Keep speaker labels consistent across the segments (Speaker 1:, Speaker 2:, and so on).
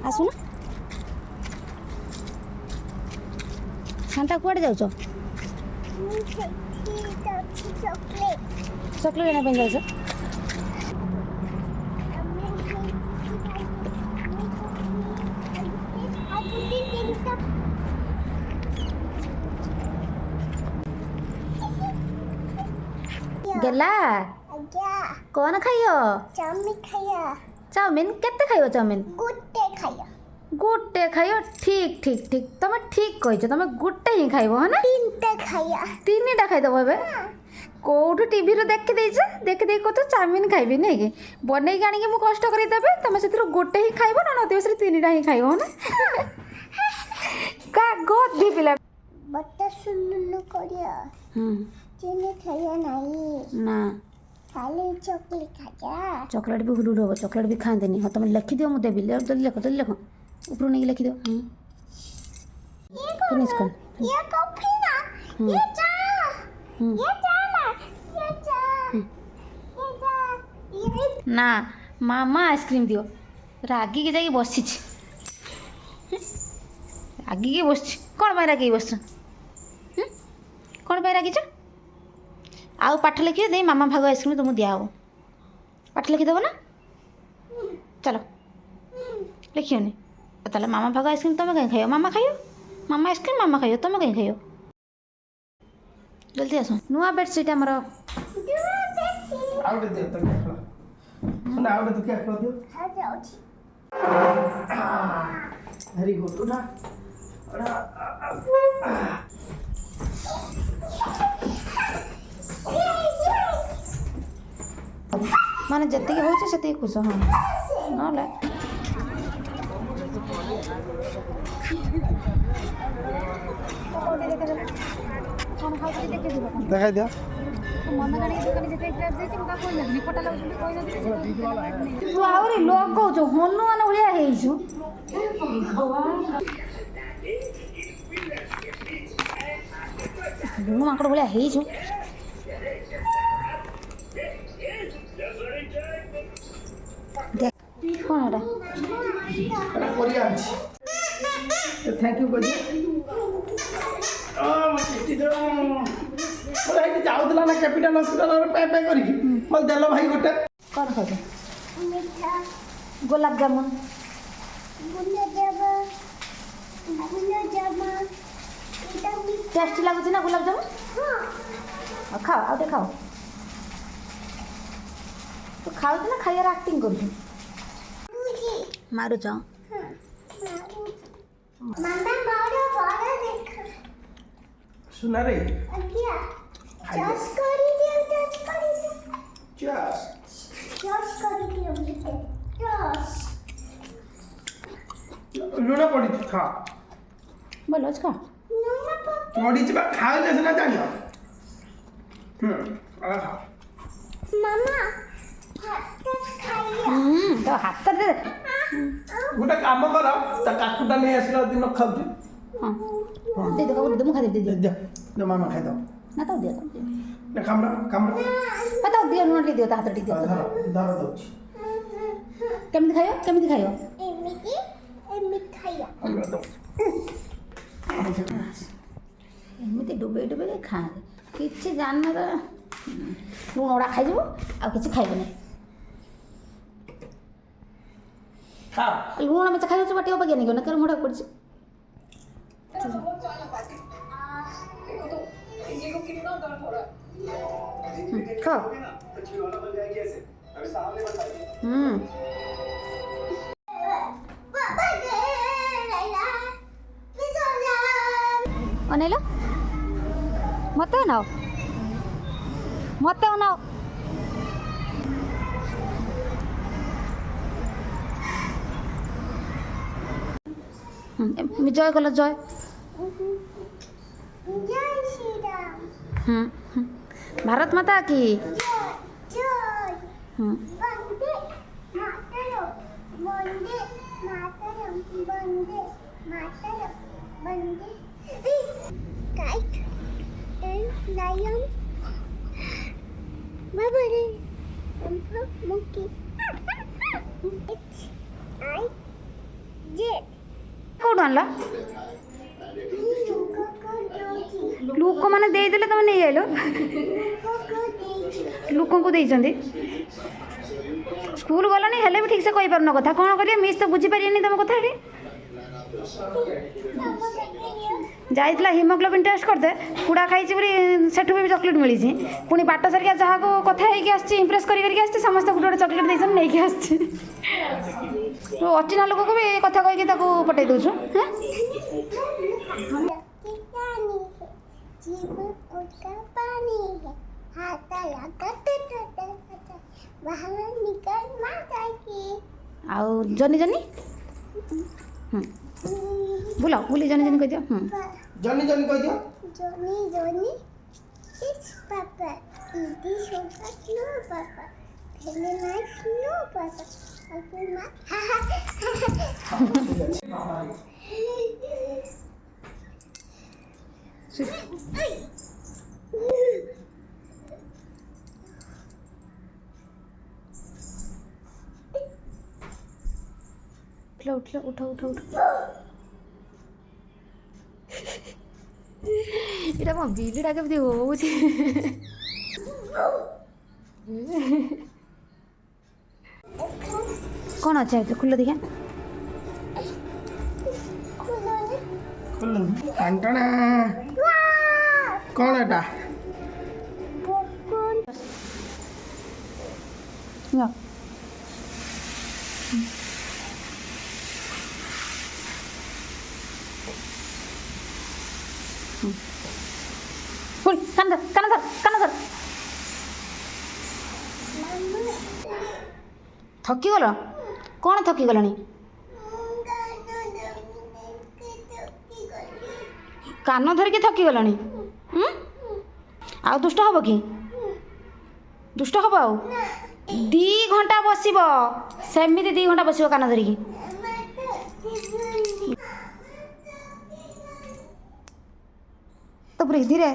Speaker 1: आसुन शांता कुआडे जाऊच चॉकलेट आना जाऊच गेला कौन खाइयो चाउमिन केते खाइयो चाउमिन गुटे खाइयो ठीक ठीक ठीक तुम ठीक कह तुम गुटे ही खाइब है ना तीन टा खाइदेव ए कौटू टीवी देखी देखी कह चाउमिन खाइबी नहीं कि बन आनी मुझे कष्ट करदेवी तुम से गोटे ही खाइब ना नदी से तीन टा ही खाइब है ना कागज दी पिला ना चॉकलेट भी हुडुड हम चॉकलेट भी खाते नहीं हाँ तुम लिखी दियो मुझे देवी जल्दी लिख ऊपर नहीं लिखी दो फिनिश कर ना मामा आइसक्रीम दियो रागी के जाकि बसी रागी के बस कौन पाई रागी बस कौन पाई रागिच आउ पाठ लिखिए दे मामा भाग आइसक्रीम तुमको दिया हो पाठ लिखिदेव ना चलो लिखियोनी ताले मामा भाग आइसक्रीम तुम कहीं खाइयो मामा खाइयो मामा आइसक्रीम मामा खाइयो तुम कहीं खाइयो जल्दी आस नुआ बेडसीट आमर
Speaker 2: वेरी गुड उठा
Speaker 1: माने जति हो से खुश हाँ ना
Speaker 2: देखाई दिया
Speaker 1: तू आहरी लोग कौच हनुमान भाया लुणु माकड़ भाया देख कौन
Speaker 2: थैंक यू जाऊला ना कैपिटल हॉस्पिटल पे करके मत देल भाई गोटे
Speaker 1: कौन खाऊ गुलाब जामुन टेस्टी लगुच ना गुलाब जामुन खाओ आउ खाओ तू खाऊ ना खाइबार एक्टिंग कर मारुच
Speaker 2: सुना रे लुण पड़ी खा
Speaker 1: बोलो खा
Speaker 2: पड़ी खाए ना जानियो
Speaker 1: तो हाथ दे
Speaker 2: गोटे काम कर काकुटा नहीं आसला दिन खाऊ
Speaker 1: हाँ दे दो दे मुखा दे दे
Speaker 2: दे मामा खाई दो
Speaker 1: ना तो दे
Speaker 2: ना कामरा कामरा
Speaker 1: पता दियो नुन दियो हाथ टी दियो
Speaker 2: धर धर दो
Speaker 1: केमिति खायो एमिति डुबे डुबे खा किछि जान न लुण ओडा खाइ जबो आ किछि खाइबो नै
Speaker 2: खा
Speaker 1: लुण में खाइ छ बाटी बगे नै न कर मोडा पड़छ खा अनेलो मत नाओ जय कल जय भारत माता की
Speaker 3: Kite and Lion. Bubble. Monkey. It's I did.
Speaker 1: କୋଉଠୁ ଆଣିଲ? ଲୋକମାନେ ଦେଇଦେଲେ ତମେ ନେଇ ଆଇଲ? ଲୋକଙ୍କୁ ଦେଇଛନ୍ତି? ସ୍କୁଲ ଗଲନି ହେଲେ ବି ଠିକ୍ ସେ କହିପାରୁନ କଥା। କ'ଣ କରିବେ ମିସ୍ ତ ବୁଝିପାରିବେନି ତମ କଥା ଏଠି। ଯାଇଥିଲା ହିମୋଗ୍ଲୋବିନ୍ ଟେଷ୍ଟ କରିଦେ କୁଡ଼ା ଖାଇଛି ବୋଲି ସେଠୁ ବି ଚକୋଲେଟ୍ ମିଳିଛି। ପୁଣି ବାଟ ସାରିକା ଯାହାକୁ କଥା ହେଇକି ଆସିଛି ଇମ୍ପ୍ରେସ୍ କରିକି ଆସିଛି ସମସ୍ତେ ଗୋଟେ ଗୋଟେ ଚକୋଲେଟ୍ ଦେଇଛନ୍ତି ନେଇକି ଆସିଛି। ଅଚିହ୍ନା ଲୋକକୁ ବି କଥା କହିକି ତାକୁ ପଠେଇ ଦେଉଛୁ। ଆଉ ଜନି ଜନି ବୁଲ ବୁଲି ଜନି ଜନି କହିଦିଅ।
Speaker 2: ଜନି ଜନି କହିଦିଅ।
Speaker 3: Johnny, Johnny, it's Papa. It is sugar, no Papa. Very nice, no Papa. Okay, ma.
Speaker 1: ଉଠ ଉଠ ଉଠ ଉଠ। ଏଇଟା ମୋ ବିଲିଟା କେମିତି ହଉଛି। କ'ଣ ଅଛି ଖୋଲ ଦେଖିଆ।
Speaker 2: ଟଣା କ'ଣ ଏଟା?
Speaker 1: କାନ ଧର। ଥକିଗଲ? କ'ଣ ଥକିଗଲଣି? କାନ ଧରିକି ଥକିଗଲଣି? ଆଉ ଦୁଷ୍ଟ ହବ କି? ଦୁଷ୍ଟ ହବ ଆଉ 2 ଘଣ୍ଟା ବସିବ ସେମିତି 2 ଘଣ୍ଟା ବସିବ କାନ ଧରିକି। तो पूरी धीरे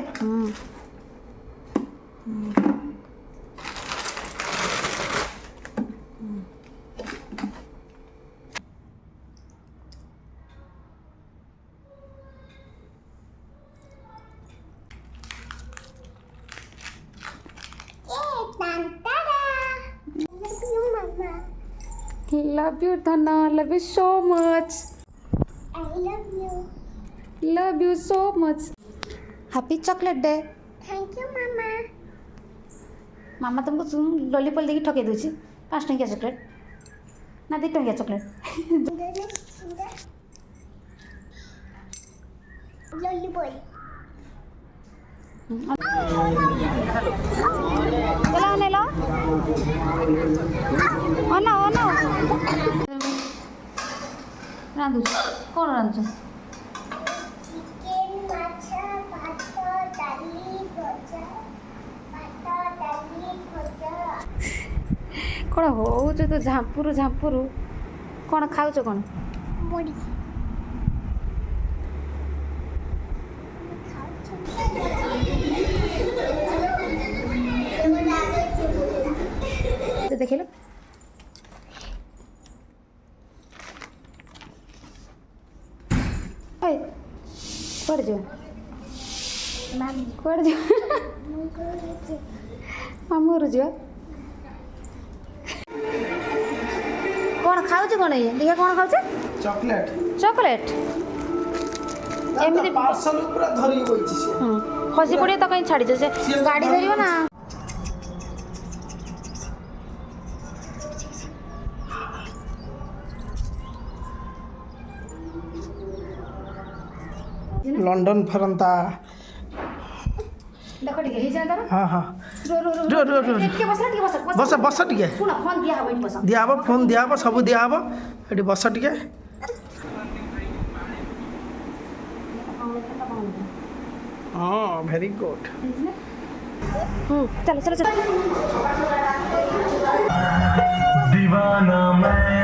Speaker 1: Love you Dhana, love you so much.
Speaker 3: I love you.
Speaker 1: Love you so much. Happy chocolate day.
Speaker 3: Thank you, Mama.
Speaker 1: मामा तुमको लॉलीपॉप देके ठके दूची 5 टंकिया चॉकलेट ना 2 टंकिया चॉकलेट।
Speaker 3: Lollipop.
Speaker 1: चलो ने लो ओना रांधु कौन रांधु?
Speaker 3: Chicken, matcha, pasta, dali, bhaja. Pasta, dali, bhaja.
Speaker 1: कौन हो तो झांपुरु कौन खाऊच कौन?
Speaker 3: Body.
Speaker 1: देखे लो कुआड़े जो मामू घर जो कौन खाऊ कौन ये देखिए कौन खाऊ
Speaker 2: चॉकलेट
Speaker 1: चॉकलेट एमती
Speaker 2: पार्सल पूरा धरी होइछि से
Speaker 1: खसी पड़े तो कहीं छाड़ी से गाड़ी धरियो ना
Speaker 2: लंडन फरंता
Speaker 1: देखो ठीक है जाता ना
Speaker 2: हाँ हाँ
Speaker 1: रो ठीक बस
Speaker 2: बस टिके
Speaker 1: सुन फोन दिया हबो बस
Speaker 2: दिया हबो फोन दिया हबो सब दिया हबो एटी बस टिके हाँ वेरी गुड
Speaker 1: चलो
Speaker 4: दीवाना मैं